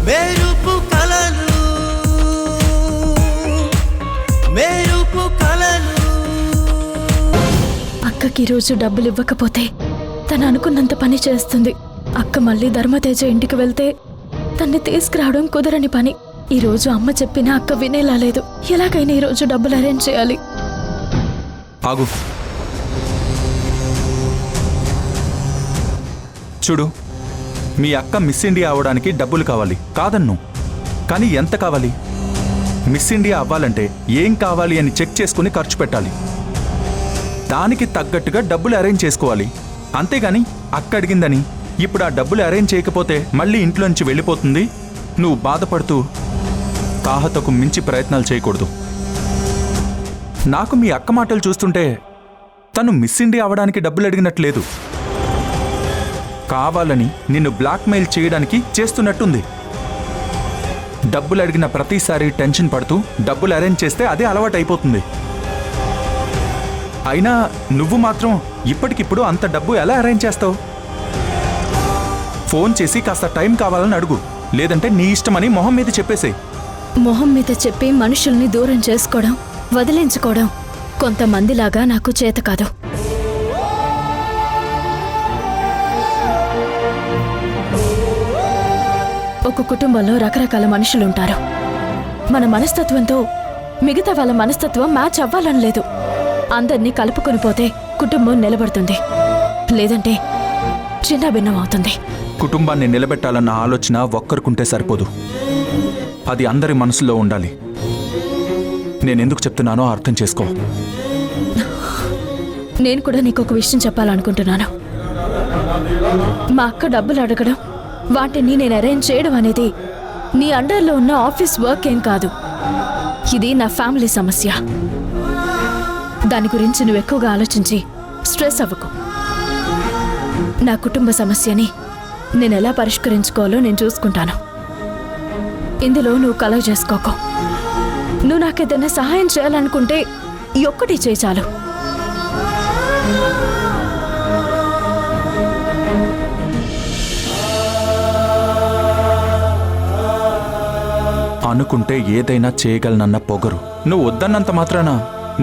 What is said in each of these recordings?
మెరుపు కలలు మెరుపు కలలు. అక్కకి ఈరోజు డబ్బులు ఇవ్వకపోతే తను అనుకున్నంత పని చేస్తుంది. అక్క మళ్ళీ ధర్మతేజ ఇంటికి వెళ్తే తన్ని తీసుకురావడం కుదరని పని. ఈరోజు అమ్మ చెప్పినా అక్క వినేలా లేదు. ఎలాగైనా ఈరోజు డబ్బులు అరేంజ్ చేయాలి. ఆగు, చూడు, మీ అక్క మిస్ ఇండియా అవడానికి డబ్బులు కావాలి కాదన్ను, కానీ ఎంత కావాలి? మిస్ ఇండియా అవ్వాలంటే ఏం కావాలి అని చెక్ చేసుకుని ఖర్చు పెట్టాలి. దానికి తగ్గట్టుగా డబ్బులు అరేంజ్ చేసుకోవాలి. అంతేగాని అక్క అడిగిందని ఇప్పుడు ఆ డబ్బులు అరేంజ్ చేయకపోతే మళ్ళీ ఇంట్లోంచి వెళ్ళిపోతుంది. నువ్వు బాధపడుతూ తాహతకు మించి ప్రయత్నాలు చేయకూడదు. నాకు మీ అక్క మాటలు చూస్తుంటే తను మిస్ ఇండియా అవ్వడానికి డబ్బులు అడిగినట్లేదు, కావాలని నిన్ను బ్లాక్మెయిల్ చేయడానికి చేస్తున్నట్టుంది. డబ్బులు అడిగిన ప్రతిసారి టెన్షన్ పడుతూ డబ్బులు అరేంజ్ చేస్తే అదే అలవాటు అయిపోతుంది. అయినా నువ్వు మాత్రం ఇప్పటికిప్పుడు అంత డబ్బు ఎలా అరేంజ్ చేస్తావు? ఫోన్ చేసి కాస్త టైం కావాలని అడుగు, లేదంటే నీ ఇష్టమని మొహం మీద చెప్పేసేయ్. మొహం మీద చెప్పి మనుషుల్ని దూరం చేసుకోవడం, వదిలించుకోవడం కొంతమందిలాగా నాకు చేత కాదు. ఒక కుటుంబంలో రకరకాల మనుషులుంటారు. మన మనస్తత్వంతో మిగతా వాళ్ళ మనస్తత్వం మ్యాచ్ అవ్వాలని లేదు. అందర్నీ కలుపుకొని పోతే కుటుంబం నిలబడుతుంది, లేదంటే చిన్న భిన్నం అవుతుంది. కుటుంబాన్ని నిలబెట్టాలన్న ఆలోచన ఒక్కరికుంటే సరిపోదు, అది అందరి మనసులో ఉండాలి. నేనెందుకు చెప్తున్నానో అర్థం చేసుకో. నేను కూడా నీకొక విషయం చెప్పాలనుకుంటున్నాను. మా అక్క డబ్బులు అడగడం, వాటిని నేను అరేంజ్ చేయడం అనేది నీ అండర్లో ఉన్న ఆఫీస్ వర్క్ ఏం కాదు. ఇది నా ఫ్యామిలీ సమస్య. దాని గురించి నువ్వు ఎక్కువగా ఆలోచించి స్ట్రెస్ అవ్వకు. నా కుటుంబ సమస్యని నేను ఎలా పరిష్కరించుకోవాలో నేను చూసుకుంటాను. ఇందులో నువ్వు కలవ చేసుకోకు. నువ్వు నాకేదైనా సహాయం చేయాలనుకుంటే ఈ ఒక్కటి చేయి చాలు. అనుకుంటే ఏదైనా చేయగలనన్న పొగరు. నువ్వు వద్దన్నంత మాత్రాన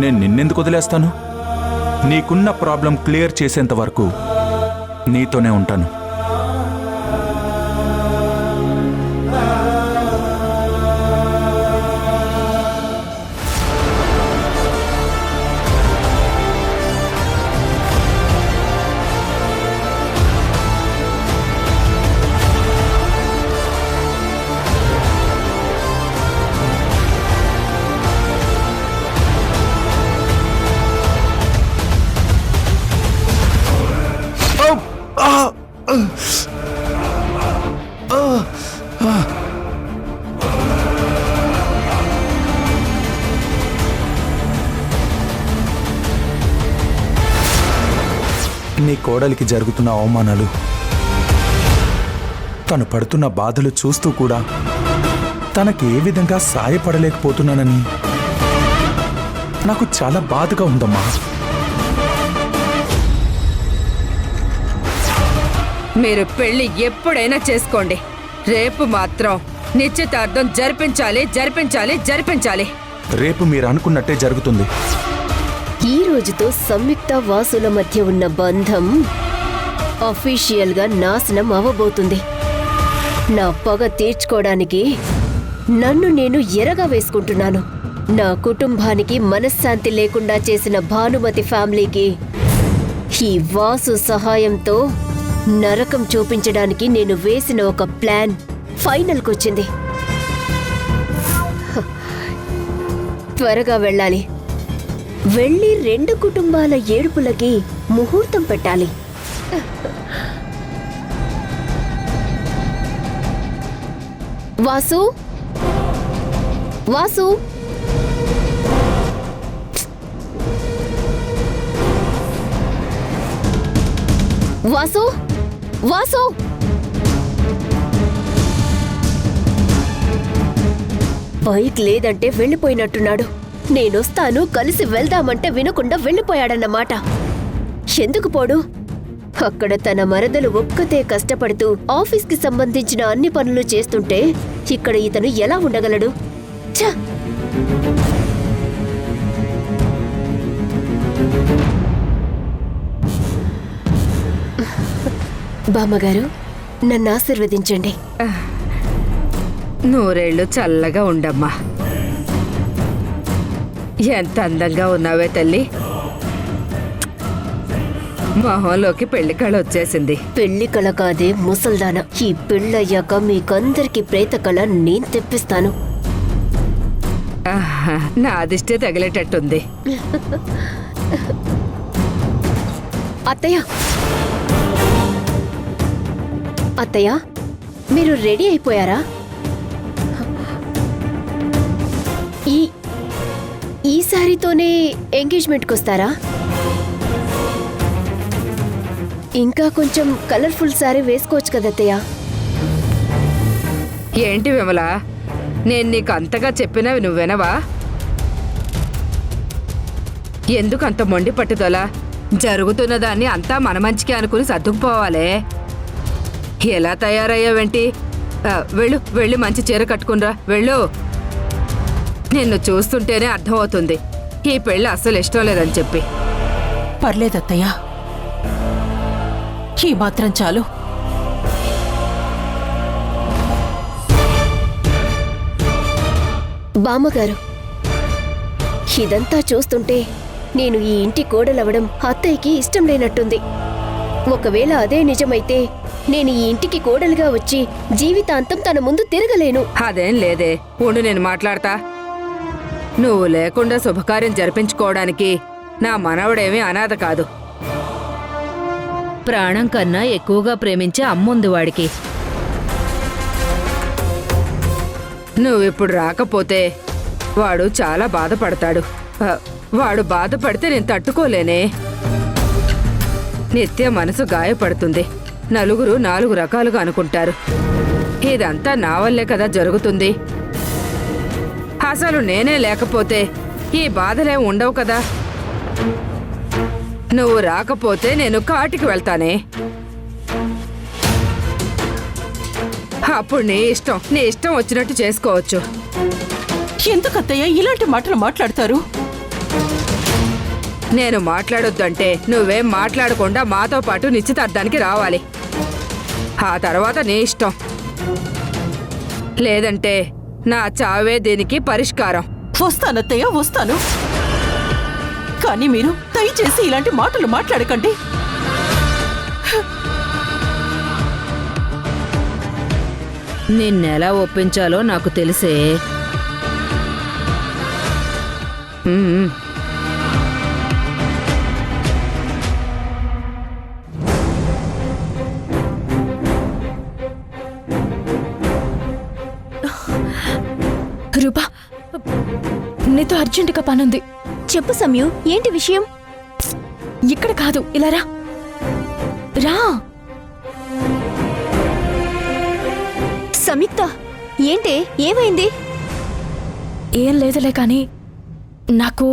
నేను నిన్నెందుకు వదిలేస్తాను? నీకున్న ప్రాబ్లం క్లియర్ చేసేంత వరకు నీతోనే ఉంటాను. నీ కోడలికి జరుగుతున్న అవమానాలు, తను పడుతున్న బాధలు చూస్తూ కూడా తనకి ఏ విధంగా సాయపడలేకపోతున్నానని నాకు చాలా బాధగా ఉందమ్మా. మీరు పెళ్లి ఎప్పుడైనా చేసుకోండి, రేపు మాత్రం నిశ్చితార్థం జరిపించాలి జరిపించాలి జరిపించాలి. రేపు మీరు అనుకున్నట్టే జరుగుతుంది. ఈ రోజుతో సంయుక్త వాసుల మధ్య ఉన్న బంధం అఫీషియల్ గా నాశనం అవ్వబోతుంది. నా పగ తీర్చుకోవడానికి నన్ను నేను ఎరగా వేసుకుంటున్నాను. నా కుటుంబానికి మనశ్శాంతి లేకుండా చేసిన భానుమతి ఫ్యామిలీకి ఈ వాసు సహాయంతో నరకం చూపించడానికి నేను వేసిన ఒక ప్లాన్ ఫైనల్కి వచ్చింది. త్వరగా వెళ్ళాలి. వెళ్ళి రెండు కుటుంబాల ఏడుపులకి ముహూర్తం పెట్టాలి. వాసు, వాసు, వాసు, వాసు. బైక్ లేదంటే వెళ్ళిపోయినట్టున్నాడు. నేనొస్తాను కలిసి వెళ్దామంటే వినకుండా వెళ్ళిపోయాడన్నమాట. ఎందుకు పోడు? అక్కడ తన మరదలు ఒక్కతే కష్టపడుతూ ఆఫీస్కి సంబంధించిన అన్ని పనులు చేస్తుంటే ఇక్కడ ఇతను ఎలా ఉండగలడు? ఛ! బామ్మగారు, నన్ను ఆశీర్వదించండి. నూరేళ్లు చల్లగా ఉండమ్మా. ఎంత అందంగా ఉన్నావే తల్లి. మొహంలోకి పెళ్లి కళ వచ్చేసింది. పెళ్లి కళ కాదే ముసల్దాన. ఈ పెళ్ళయ్యాక మీకందరికి ప్రేత కళ నేను తెప్పిస్తాను. ఆహా, నా అదిష్టే తగిలేటట్టుంది. అత్తయ్య, అత్తయ్య, మీరు రెడీ అయిపోయారా? ఈ సారీతోనే ఎంగేజ్మెంట్కి వస్తారా? ఇంకా కొంచెం కలర్ఫుల్ సారీ వేసుకోవచ్చు కదా అత్తయ్య. ఏంటి విమల, నేను నీకు అంతగా చెప్పినవి నువ్వు వినవా? ఎందుకు అంత మొండి పట్టుదల? జరుగుతున్న దాన్ని అంతా మన మంచికే అనుకుని సర్దుకుపోవాలే. ఎలా తయారయ్యావేంటి? వెళ్ళి మంచి చీర కట్టుకునిరా, వెళ్ళు. నిన్ను చూస్తుంటేనే అర్థమవుతుంది ఈ పెళ్లి అస్సలు ఇష్టం లేదని చెప్పి. పర్లేదత్తయ్యా, ఈ మాత్రం చాలు. బామ్మగారు, ఇదంతా చూస్తుంటే నేను ఈ ఇంటి కోడలవడం అత్తయ్యకి ఇష్టం లేనట్టుంది. ఒకవేళ అదే నిజమైతే నేను ఈ ఇంటికి కోడలుగా వచ్చి జీవితాంతం తన ముందు తిరగలేను. అదేం లేదే, ఉండు నేను మాట్లాడతా. నువ్వు లేకుండా శుభకార్యం జరిపించుకోవడానికి నా మనవడేమీ అనాథ కాదు. ప్రాణం కన్నా ఎక్కువగా ప్రేమించే అమ్ముంది వాడికి. నువ్విప్పుడు రాకపోతే వాడు చాలా బాధపడతాడు. వాడు బాధపడితే నేను తట్టుకోలేనే. నిత్య మనసు గాయపడుతుంది. నలుగురు 4 రకాలుగా అనుకుంటారు. ఇదంతా నా వల్లే కదా జరుగుతుంది. అసలు నేనే లేకపోతే ఈ బాధలే ఉండవు కదా. నువ్వు రాకపోతే నేను కాటికి వెళ్తానే. అప్పుడు నీ ఇష్టం వచ్చినట్టు చేసుకోవచ్చు. ఎందుకత్తయ్య ఇలాంటి మాటలు మాట్లాడతారు? నేను మాట్లాడొద్దంటే నువ్వేం మాట్లాడకుండా మాతో పాటు నిశ్చితార్థానికి రావాలి. ఆ తర్వాత నీ ఇష్టం. లేదంటే నా చావే దీనికి పరిష్కారం. వస్తానత్తయ్య, వస్తాను. కానీ మీరు దయచేసి ఇలాంటి మాటలు మాట్లాడకండి. నిన్నెలా ఒప్పించాలో నాకు తెలిసే. రూపా, నీతో అర్జెంటుగా పనుంది. చెప్పు సమయు, ఏంటి విషయం? ఇక్కడ కాదు, ఇలా రా. రా. సంయుక్త, ఏంటే, ఏమైంది? ఏం లేదులే కానీ నాకు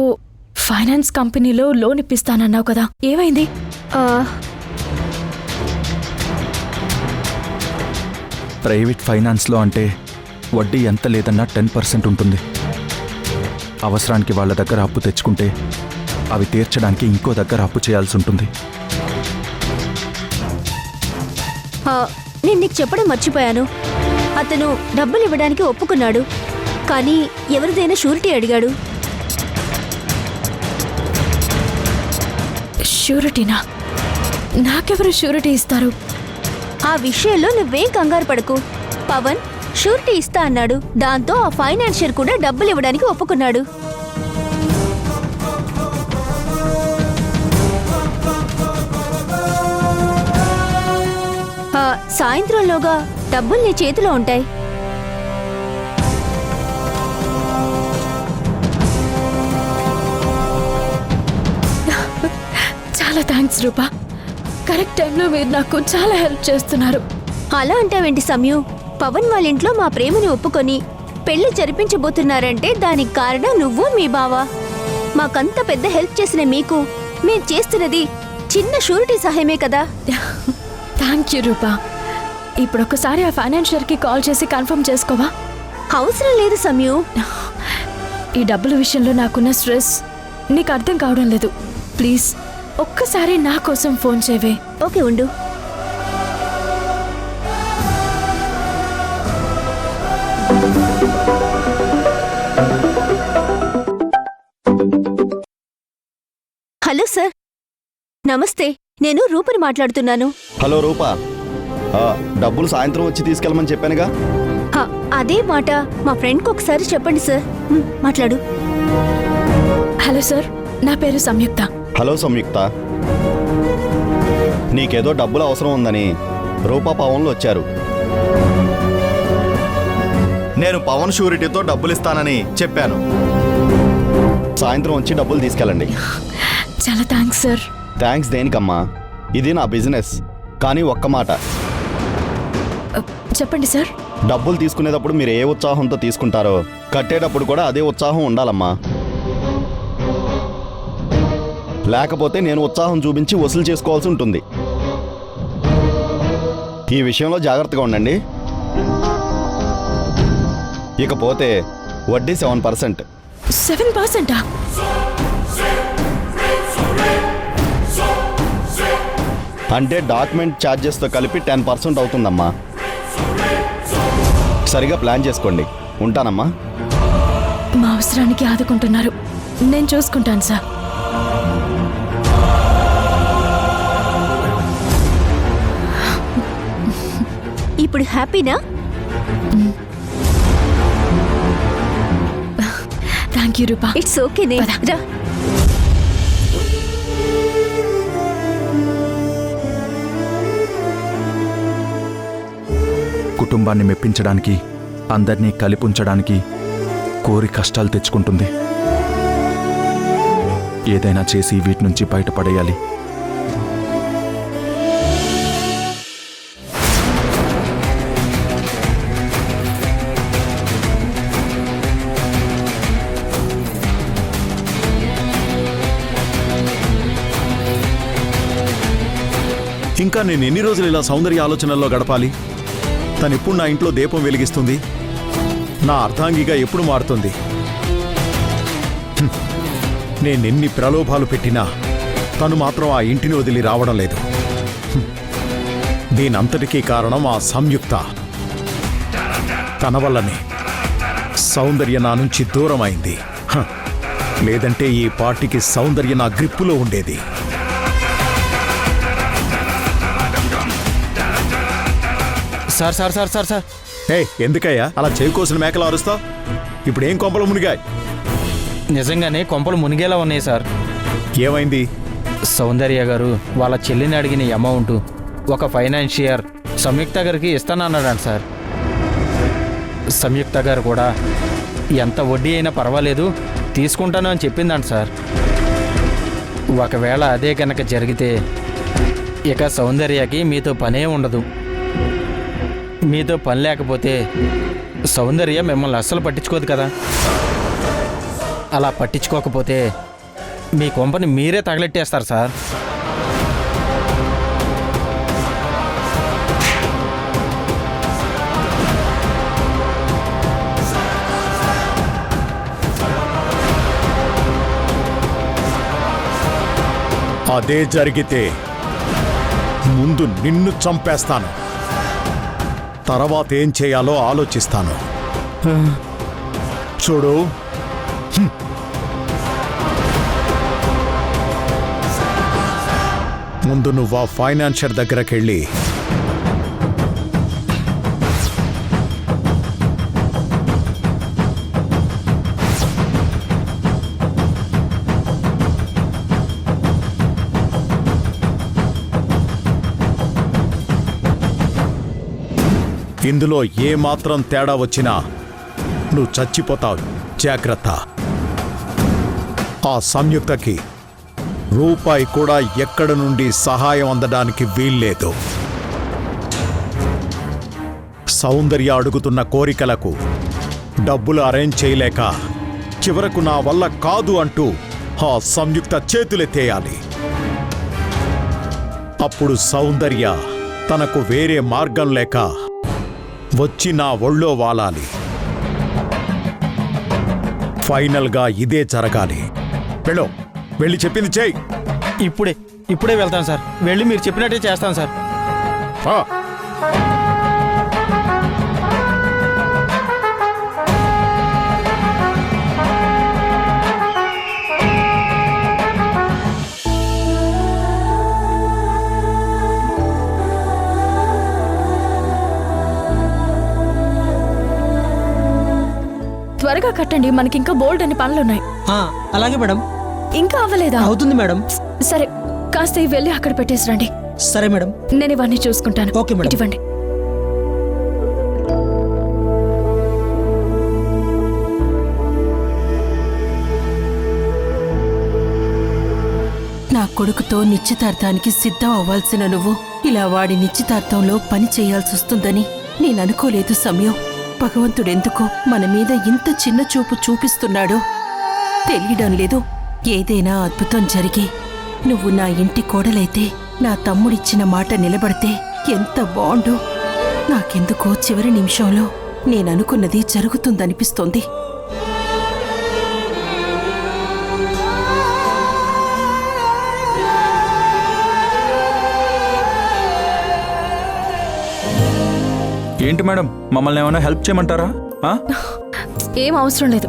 ఫైనాన్స్ కంపెనీలో లోన్ ఇప్పిస్తానన్నావు కదా, ఏమైంది? ప్రైవేట్ ఫైనాన్స్లో అంటే వడ్డీ ఎంత లేదన్నా 10% ఉంటుంది. అవసరానికి వాళ్ళ దగ్గర అప్పు తెచ్చుకుంటే అవి తీర్చడానికి ఇంకో దగ్గర అప్పు చేయాల్సి ఉంటుంది. నేను నీకు చెప్పడం మర్చిపోయాను. అతను డబ్బులు ఇవ్వడానికి ఒప్పుకున్నాడు, కానీ ఎవరిదైనా షూరిటీ అడిగాడు. షూరిటీనా? నాకెవరు షూరిటీ ఇస్తారు? ఆ విషయంలో నువ్వేం కంగారు పడకు. పవన్ షూరిటీ ఇస్తా అన్నాడు. దాంతో ఆ ఫైనాన్షియర్ కూడా డబ్బులు ఇవ్వడానికి ఒప్పుకున్నాడు. సాయంత్రంలోగా డబ్బులు నీ చేతిలో ఉంటాయి. చాలా థ్యాంక్స్ రూపా. కరెక్ట్ టైంలో మీరు నాకు చాలా హెల్ప్ చేస్తున్నారు. అలా అంటావేంటి సమయు? పవన్ వాళ్ళ ఇంట్లో మా ప్రేమని ఒప్పుకొని పెళ్లి జరిపించబోతున్నారంటే దానికి కారణం నువ్వు, మీ బావ. మాకంత పెద్ద హెల్ప్ చేసిన మీకు మేం చేస్తున్నది చిన్న షూరిటీ సహాయమే కదా. థ్యాంక్ యూ రూపా. ఇప్పుడు ఒకసారి ఆ ఫైనాన్షియర్కి కాల్ చేసి కన్ఫర్మ్ చేసుకోవా? అవసరం లేదు సమయు. ఈ డబ్బుల విషయంలో నాకున్న స్ట్రెస్ నీకు అర్థం కావడం లేదు. ప్లీజ్ ఒక్కసారి నా కోసం ఫోన్ చేయవే. ఓకే ఉండు. హలో సార్, నమస్తే. నేను రూపని మాట్లాడుతున్నాను. హలో రూపా, డబ్బులు సాయంత్రం వచ్చి తీసుకెళ్ళమని చెప్పానుగా. అదే మాట మా ఫ్రెండ్కి ఒకసారి చెప్పండి సార్. మాట్లాడు. హలో సార్, నా పేరు సంయుక్త. హలో సంయుక్త, నీకేదో డబ్బులు అవసరం ఉందని రూపా పవన్లు వచ్చారు. నేను పవన్ షూరిటీతో డబ్బులు ఇస్తానని చెప్పాను. సాయంత్రం వచ్చి డబ్బులు తీసుకెళ్ళండి. చాలా థ్యాంక్స్ సార్. థ్యాంక్స్ దేనికమ్మా, ఇది నా బిజినెస్. కానీ ఒక్క మాట, చెప్పండి సార్. డబ్బులు తీసుకునేటప్పుడు మీరు ఏ ఉత్సాహంతో తీసుకుంటారో కట్టేటప్పుడు కూడా అదే ఉత్సాహం ఉండాలమ్మా. లేకపోతే నేను ఉత్సాహం చూపించి వసూలు చేసుకోవాల్సి ఉంటుంది. ఈ విషయంలో జాగ్రత్తగా ఉండండి. ఇకపోతే వడ్డీ 7%. 7%? అంటే డాక్యుమెంట్ ఛార్జెస్తో కలిపి 10% అవుతుందమ్మా. సరిగా ప్లాన్ చేసుకోండి. ఉంటానమ్మా. మా అవసరానికి ఆదుకుంటున్నారు. నేను చూసుకుంటాను సార్. ఇప్పుడు హ్యాపీనా? Thank you Roopa. ఇట్స్ ఓకేనే. రా. కుటుంబాన్ని మెప్పించడానికి, అందరినీ కలిపుంచడానికి కోరి కష్టాలు తెచ్చుకుంటుంది. ఏదైనా చేసి వీటి నుంచి బయటపడేయాలి. ఇంకా నేను ఎన్ని రోజులు ఇలా సౌందర్య ఆలోచనల్లో గడపాలి? తను ఎప్పుడు నా ఇంట్లో దీపం వెలిగిస్తుంది? నా అర్ధాంగిగా ఎప్పుడు మారుతుంది? నేనెన్ని ప్రలోభాలు పెట్టినా తను మాత్రం ఆ ఇంటిని వదిలి రావడం లేదు. దీనంతటికీ కారణం ఆ సంయుక్త. తన వల్లనే సౌందర్య నా నుంచి దూరం అయింది. లేదంటే ఈ పార్టీకి సౌందర్య నా గ్రిప్పులో ఉండేది. Sir sir sir sir sir ఎందుకయ్యా అలా చేకోసిన మేకలు అరుస్తావు? ఇప్పుడు ఏం కొంపలు మునిగాయి? నిజంగానే కొంపలు మునిగేలా ఉన్నాయి సార్. ఏమైంది? సౌందర్య గారు వాళ్ళ చెల్లిని అడిగిన అమౌంట్ ఒక ఫైనాన్షియర్ సంయుక్త గారికి ఇస్తానన్నాడు సార్. సంయుక్త గారు కూడా ఎంత వడ్డీ అయినా పర్వాలేదు తీసుకుంటాను అని చెప్పిందంట సార్. ఒకవేళ అదే కనుక జరిగితే ఇక సౌందర్యకి మీతో పనే ఉండదు. మీతో పని లేకపోతే సౌందర్య మిమ్మల్ని అస్సలు పట్టించుకోదు కదా. అలా పట్టించుకోకపోతే మీ కొంపని మీరే తగలెట్టేస్తారు సార్. అదే జరిగితే ముందు నిన్ను చంపేస్తాను, తర్వాత ఏం చేయాలో ఆలోచిస్తాను. చూడు, ముందు నువ్వు ఆ ఫైనాన్షియర్ దగ్గరకు వెళ్ళి ఇందులో ఏమాత్రం తేడా వచ్చినా నువ్వు చచ్చిపోతావు. జాగ్రత్త. ఆ సంయుక్తకి రూపాయి కూడా ఎక్కడ నుండి సహాయం అందడానికి వీల్లేదు. సౌందర్య అడుగుతున్న కోరికలకు డబ్బులు అరేంజ్ చేయలేక చివరకు నా వల్ల కాదు అంటూ ఆ సంయుక్త చేతులెత్తేయాలి. అప్పుడు సౌందర్య తనకు వేరే మార్గం లేక వచ్చి నా ఒళ్ళో వాలాలి. ఫైనల్గా ఇదే జరగాలి. వెళ్ళి చెప్పింది చెయ్యి. ఇప్పుడే వెళ్తాను సార్. వెళ్ళి మీరు చెప్పినట్టే చేస్తాను సార్. ఆ. త్వరగా కట్టండి, మనకి ఇంకా బోల్డ్ అని పనులున్నాయి. అలాగే మేడం. ఇంకా అవ్వలేదా? అవుతుంది మేడం. సరే, కాస్త ఇవి వెళ్ళి అక్కడ పెట్టేసి రండి. సరే మేడం. నేను ఇవన్నీ చూసుకుంటాను. Okay madam. ఇవ్వండి. నా కొడుకుతో నిశ్చితార్థానికి సిద్ధం అవ్వాల్సిన నువ్వు ఇలా వాడి నిశ్చితార్థంలో పని చేయాల్సొస్తుందని నేననుకోలేదు సమయం. భగవంతుడెందుకో మన మీద ఇంత చిన్న చూపు చూపిస్తున్నాడో తెలియడం లేదు. ఏదైనా అద్భుతం జరిగి నువ్వు నా ఇంటి కోడలైతే, నా తమ్ముడిచ్చిన మాట నిలబడితే ఎంత బాగుండు. నాకెందుకో చివరి నిమిషంలో నేననుకున్నది జరుగుతుందనిపిస్తోంది. ఏంటి మేడం, మమ్మల్ని ఏమైనా హెల్ప్ చేయమంటారా? ఏం అవసరం లేదు.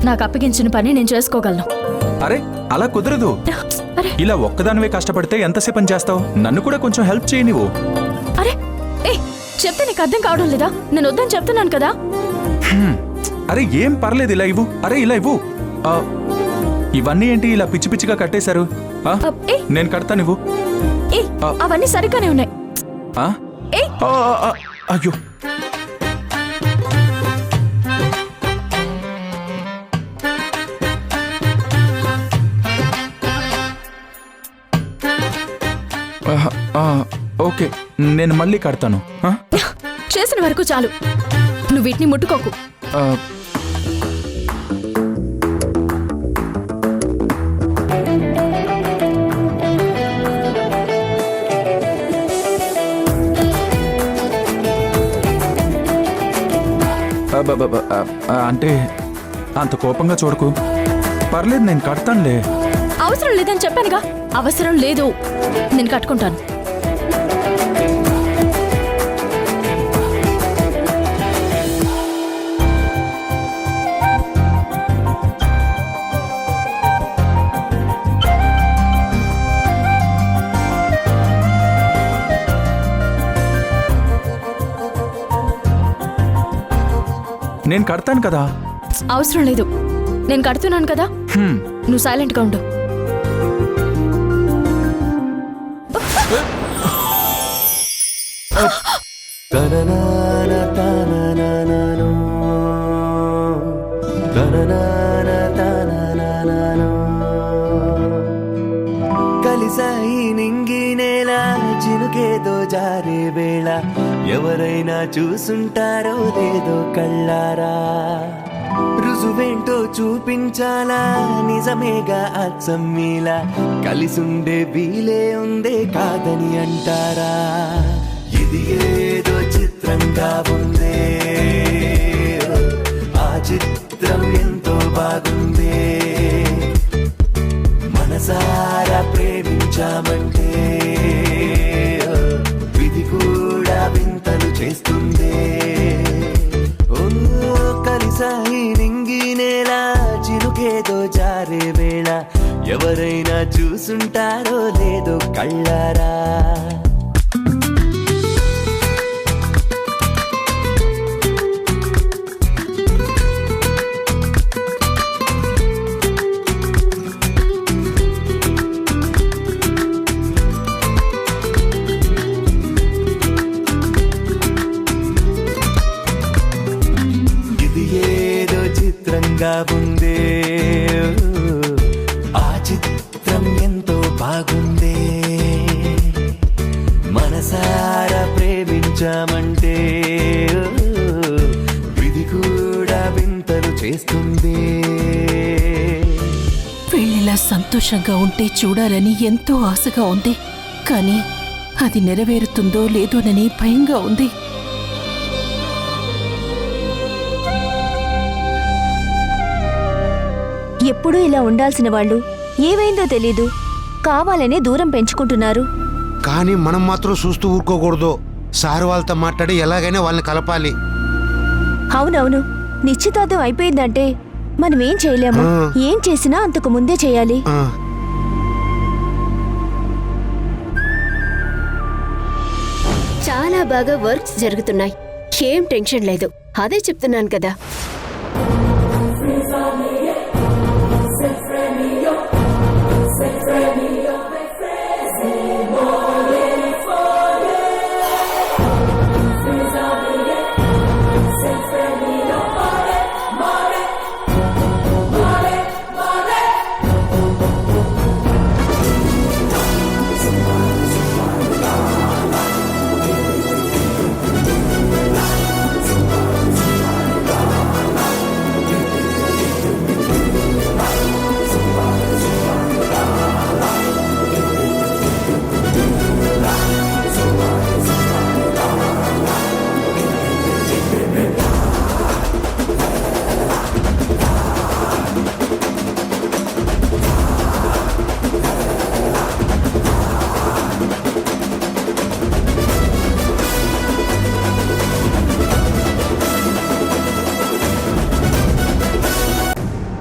నాకు అప్పగించిన పని నేను చేసుకోగలను. అరే అలా కుదరదు. అరే ఇలా ఒక్కదానివే కష్టపడితే ఎంతసేపు పని చేస్తావు? నన్ను కూడా కొంచెం హెల్ప్ చేయి నువ్వు. అరే ఏ చెప్తే నీకు అర్థం కావడం లేదా? నేను వద్దని చెప్తున్నాను కదా. అరే ఏం పర్లేదు, ఇలా ఇవ్వు. అరే ఇలా ఇవ్వు. ఇవన్నీ ఏంటి ఇలా పిచ్చి పిచ్చిగా కట్టేశారు? నేను కడతాను, ఇవ్వు. అవన్నీ సరిగ్గానే ఉన్నాయి. అయ్యో, ఓకే, నేను మళ్ళీ కడతాను. చేసిన వరకు చాలు, నువ్వు వీటిని ముట్టుకోకు. అంటే అంత కోపంగా చూడకు. పర్లేదు, నేను కడతానులే. అవసరం లేదని చెప్పానుగా. అవసరం లేదు, నేను కట్టుకుంటాను. నేను కడతాను కదా. అవసరం లేదు, నేను కడుతున్నాను కదా. నువ్వు సైలెంట్గా ఉండు. కలిసాయి నింగి నేల, చినుకేదో జారే వేళ, ఎవరైనా చూసుంటారో లేదో కళ్ళారా. రుజువేంటో చూపించాలా, నిజమేగా అచ్చం మీలా, కలిసుండే వీలే ఉందే కాదని అంటారా. ఇది ఏదో చిత్రంగా ఉందే, ఆ చిత్రం ఎంతో బాగుందే. మనసారా ప్రేమించామంటే విధి కూడా వింతలు చేస్తుందే. కలిసాయి నింగి నేల, చినుకేదో జారే వేళ, ఎవరైనా చూసుంటారో లేదో కళ్ళారా. ఉందే, ఆ చిత్రం ఎంతో బాగుందే. మనసారా ప్రేమించామంటే విధి కూడా వింతలు చేస్తుంది. వీళ్ళిలా సంతోషంగా ఉంటే చూడాలని ఎంతో ఆశగా ఉంది. కానీ అది నెరవేరుతుందో లేదోనని భయంగా ఉంది. ఎప్పుడూ ఇలా ఉండాల్సిన వాళ్ళు ఏమైందో తెలీదు, కావాలనే దూరం పెంచుకుంటున్నారు. కానీ మనం మాత్రం చూస్తూ ఊరుకోకూడదు. సార్ వాళ్ళతో మాట్లాడి ఎలాగైనా వాళ్ళని కలపాలి. అవునవును, నిశ్చితార్థం అయిపోయిందంటే మనం ఏం చేయలేము. ఏం చేసినా అంతకు ముందే చేయాలి. ఆ, చాలా బాగా వర్క్స్ జరుగుతున్నాయి. ఏం టెన్షన్ లేదు. అదే చెప్తున్నాను కదా.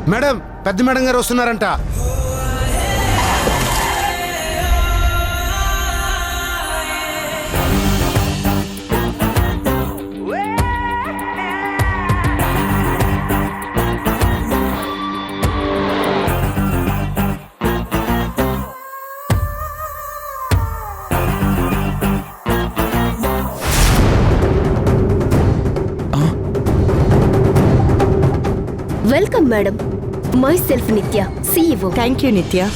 మేడం, పెద్ద మేడం గారు వస్తున్నారంట. Welcome madam. Myself Nitya, CEO. Thank you నిత్య.